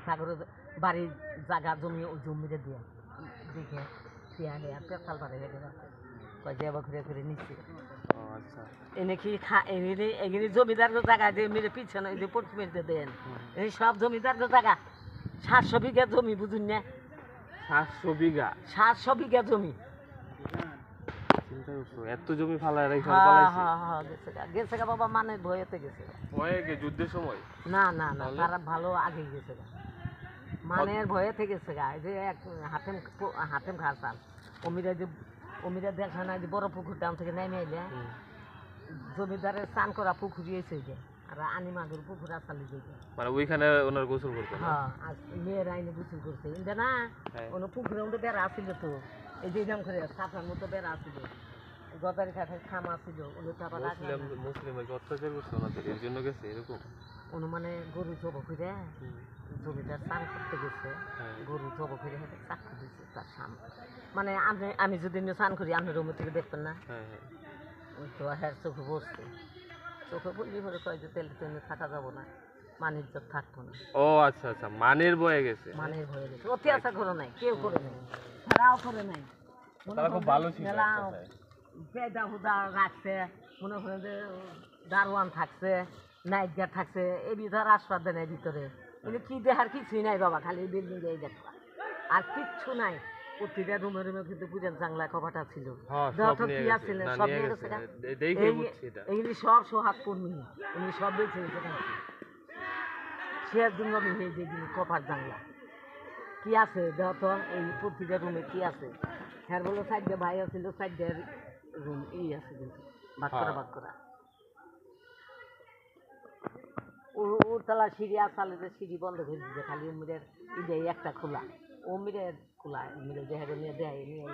সাগরের বাড়ির জায়গা জমি ওই জমিতে দিয়ে দেখে দিয়া নিয়ে পেশাল বাড়ি হেঁটে যাচ্ছে কয় যে আবার ঘুরে ঘুরে নিচ্ছে আচ্ছা এনে কি এগুলি জমিদার জায়গা যে মেরে পিছনে ওই যে পশ্চিমের যে দেন এই সব জমিদার জায়গা 700 বিঘা জমি বুঝুন না 700 বিঘা 700 বিঘা জমি চিন্তা করছো এত জমি ফালায় রেখে হ্যাঁ পালাইছে হ্যাঁ হ্যাঁ গেছে গা বাবা মানে ভয়েতে গেছে ভয়ে গে যুদ্ধের সময় না না না তারা ভালো আগে গেছে গা মানের ভয়েতে গেছে গা এই যে এক হাতেম খাসান অমিরা দেখা না যে বড় পুকুর ডান থেকে নেমে আইলে জমিদারের স্নান করা পুকুরি এসে যায় আর আনি মাগুর পুকুর আসালি দিয়ে মানে ওইখানে ওনার গোসল করতে হ্যাঁ আর মেয়ের আইনে গোসল করছে ইন্দা না কোনো পুকুরের মধ্যে বেড়া আসছিল তো এই যে এরকম করে সাফার মতো বেড়া আসছিল গদারি কাঠে খামা ছিল ওগুলো তো আবার মুসলিম অত্যাচার করছে ওনাদের এর জন্য গেছে এরকম মানে গরু জব করে জমিদার স্নান করতে গেছে গরু জব করে চাকরি দিচ্ছে তার সামনে মানে আমি যদি স্নান করি আপনার রুমের থেকে দেখবেন না তো হ্যাঁ চোখে বসছে চোখে বললি পরে কয় যে তেলে তেলে থাকা যাবো না মানের ইজ্জত থাকবো না ও আচ্ছা আচ্ছা মানের বয়ে গেছে মানের হয়ে গেছে অত্যাচার করে নাই কেউ করে নাই তারাও করে নাই তারা খুব ভালো ছিল বেদা হুদা রাখছে মনে করেন যে দারোয়ান থাকছে নাইট গার্ড থাকছে এই বিধার আশ্বাদ দেয় ভিতরে কিন্তু কি দেখার কিছুই নাই বাবা খালি বিল্ডিং এই দেখবা আর কিচ্ছু নাই প্রতিটা রুমে রুমে কিন্তু পূজার জাংলা কপাটা ছিল কি আছে সব নিয়ে গেছে এগুলি সব সোহাগ পূর্ণি এগুলি সব বেঁচে গেছে শেয়ার দিন আমি হয়ে যেগুলি কপার জাংলা কি আছে দেখ তো এই প্রতিটা রুমে কি আছে হ্যাঁ বলো সাইডে ভাই আছিল সাইডের রুম আছে কিন্তু ভাগ করা উড়তলা সিঁড়ি আসালে যে সিঁড়ি বন্ধ করে দিচ্ছে খালি উমিরের একটা খোলা উমিরের খোলা উমিরের দেহের নিয়ে দেয় নিয়ে